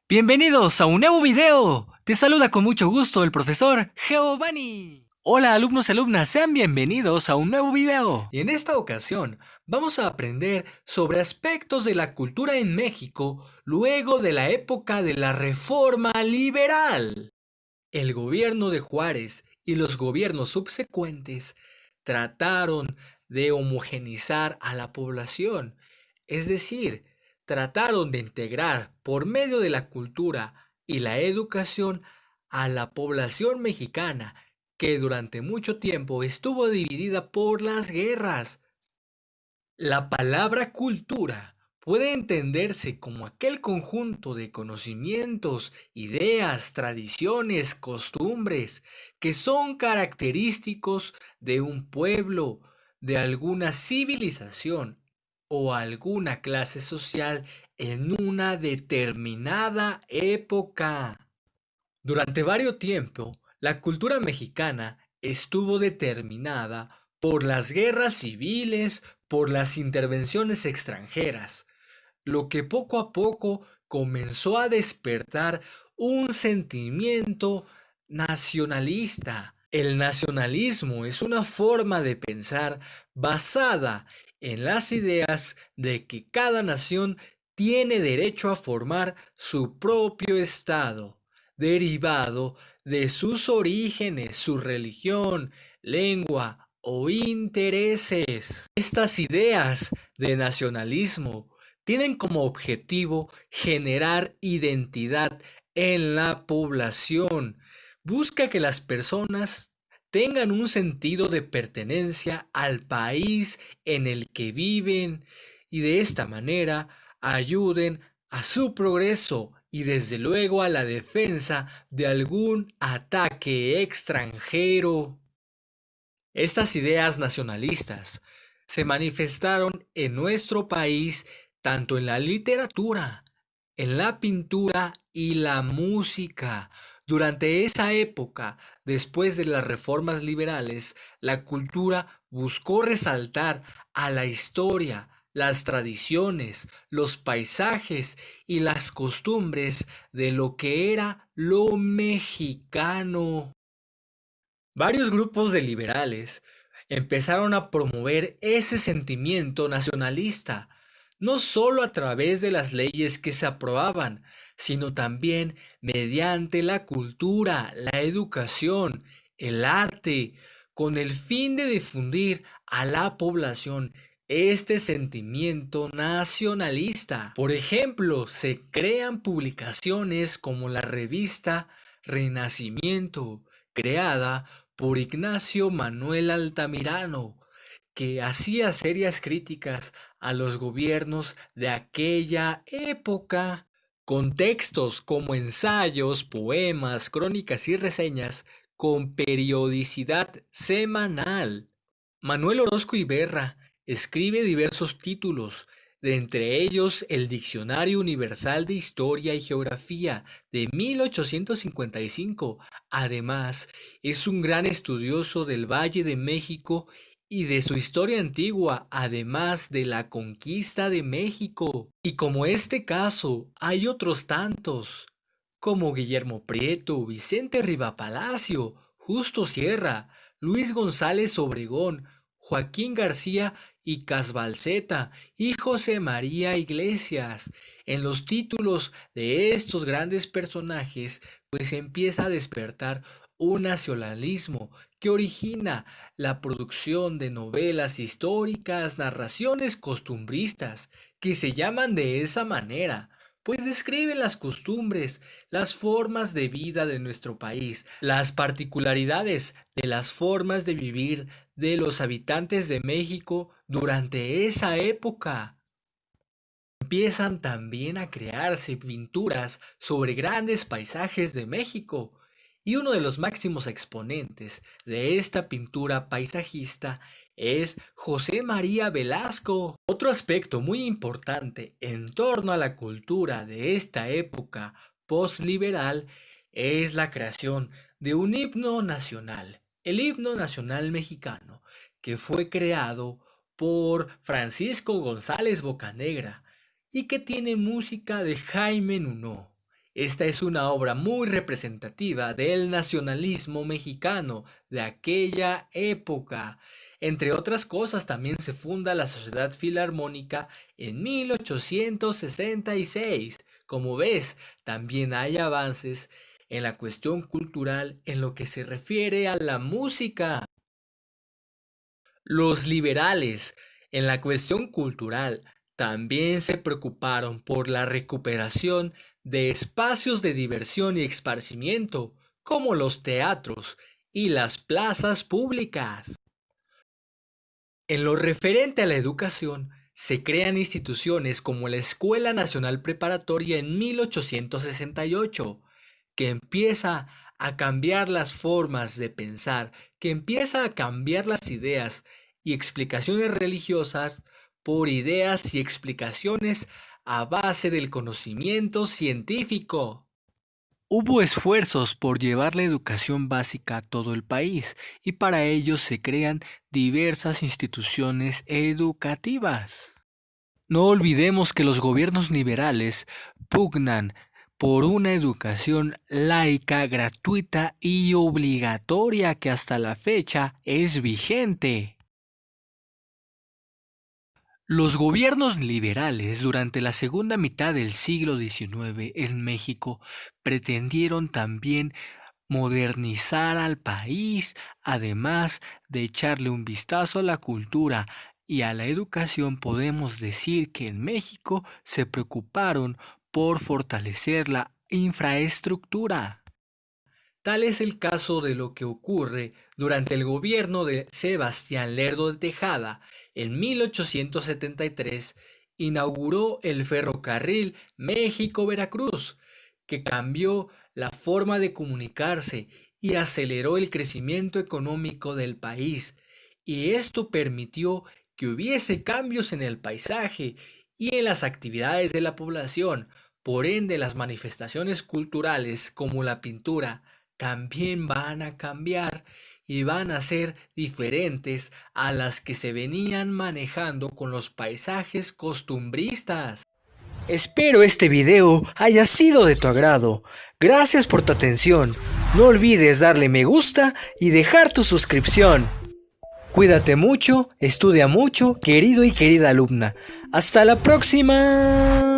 Bienvenidos a un nuevo video. Te saluda con mucho gusto el profesor Giovanni. Hola alumnos y alumnas, sean bienvenidos a un nuevo video. Y en esta ocasión vamos a aprender sobre aspectos de la cultura en México luego de la época de la Reforma Liberal. El gobierno de Juárez y los gobiernos subsecuentes trataron de homogeneizar a la población, es decir, trataron de integrar por medio de la cultura y la educación a la población mexicana que durante mucho tiempo estuvo dividida por las guerras. La palabra cultura puede entenderse como aquel conjunto de conocimientos, ideas, tradiciones, costumbres que son característicos de un pueblo, de alguna civilización o alguna clase social en una determinada época. Durante varios tiempo, la cultura mexicana estuvo determinada por las guerras civiles, por las intervenciones extranjeras, lo que poco a poco comenzó a despertar un sentimiento nacionalista. El nacionalismo es una forma de pensar basada en las ideas de que cada nación tiene derecho a formar su propio estado, derivado de sus orígenes, su religión, lengua o intereses. Estas ideas de nacionalismo tienen como objetivo generar identidad en la población. Busca que las personas tengan un sentido de pertenencia al país en el que viven y de esta manera ayuden a su progreso y desde luego a la defensa de algún ataque extranjero. Estas ideas nacionalistas se manifestaron en nuestro país tanto en la literatura, en la pintura y la música. Durante esa época, después de las reformas liberales, la cultura buscó resaltar a la historia, las tradiciones, los paisajes y las costumbres de lo que era lo mexicano. Varios grupos de liberales empezaron a promover ese sentimiento nacionalista, no solo a través de las leyes que se aprobaban, sino también mediante la cultura, la educación, el arte, con el fin de difundir a la población este sentimiento nacionalista. Por ejemplo, se crean publicaciones como la revista Renacimiento, creada por Ignacio Manuel Altamirano, que hacía serias críticas a los gobiernos de aquella época, con textos como ensayos, poemas, crónicas y reseñas con periodicidad semanal. Manuel Orozco Iberra escribe diversos títulos, de entre ellos el Diccionario Universal de Historia y Geografía de 1855. Además, es un gran estudioso del Valle de México y de su historia antigua, además de la conquista de México. Y como este caso, hay otros tantos, como Guillermo Prieto, Vicente Rivapalacio, Justo Sierra, Luis González Obregón, Joaquín García y Casbalceta y José María Iglesias. En los títulos de estos grandes personajes, pues empieza a despertar un nacionalismo que origina la producción de novelas históricas, narraciones costumbristas, que se llaman de esa manera, pues describen las costumbres, las formas de vida de nuestro país, las particularidades de las formas de vivir de los habitantes de México durante esa época. Empiezan también a crearse pinturas sobre grandes paisajes de México, y uno de los máximos exponentes de esta pintura paisajista es José María Velasco. Otro aspecto muy importante en torno a la cultura de esta época postliberal es la creación de un himno nacional, el himno nacional mexicano, que fue creado por Francisco González Bocanegra y que tiene música de Jaime Nuno. Esta es una obra muy representativa del nacionalismo mexicano de aquella época. Entre otras cosas, también se funda la Sociedad Filarmónica en 1866. Como ves, también hay avances en la cuestión cultural en lo que se refiere a la música. Los liberales, en la cuestión cultural, también se preocuparon por la recuperación de espacios de diversión y esparcimiento, como los teatros y las plazas públicas. En lo referente a la educación, se crean instituciones como la Escuela Nacional Preparatoria en 1868, que empieza a cambiar las formas de pensar, que empieza a cambiar las ideas y explicaciones religiosas por ideas y explicaciones a base del conocimiento científico. Hubo esfuerzos por llevar la educación básica a todo el país y para ello se crean diversas instituciones educativas. No olvidemos que los gobiernos liberales pugnan por una educación laica, gratuita y obligatoria que hasta la fecha es vigente. Los gobiernos liberales durante la segunda mitad del siglo XIX en México pretendieron también modernizar al país, además de echarle un vistazo a la cultura y a la educación. Podemos decir que en México se preocuparon por fortalecer la infraestructura. Tal es el caso de lo que ocurre durante el gobierno de Sebastián Lerdo de Tejada. En 1873 inauguró el ferrocarril México-Veracruz, que cambió la forma de comunicarse y aceleró el crecimiento económico del país, y esto permitió que hubiese cambios en el paisaje y en las actividades de la población. Por ende, las manifestaciones culturales como la pintura también van a cambiar y van a ser diferentes a las que se venían manejando con los paisajes costumbristas. Espero este video haya sido de tu agrado. Gracias por tu atención. No olvides darle me gusta y dejar tu suscripción. Cuídate mucho, estudia mucho, querido y querida alumna. ¡Hasta la próxima!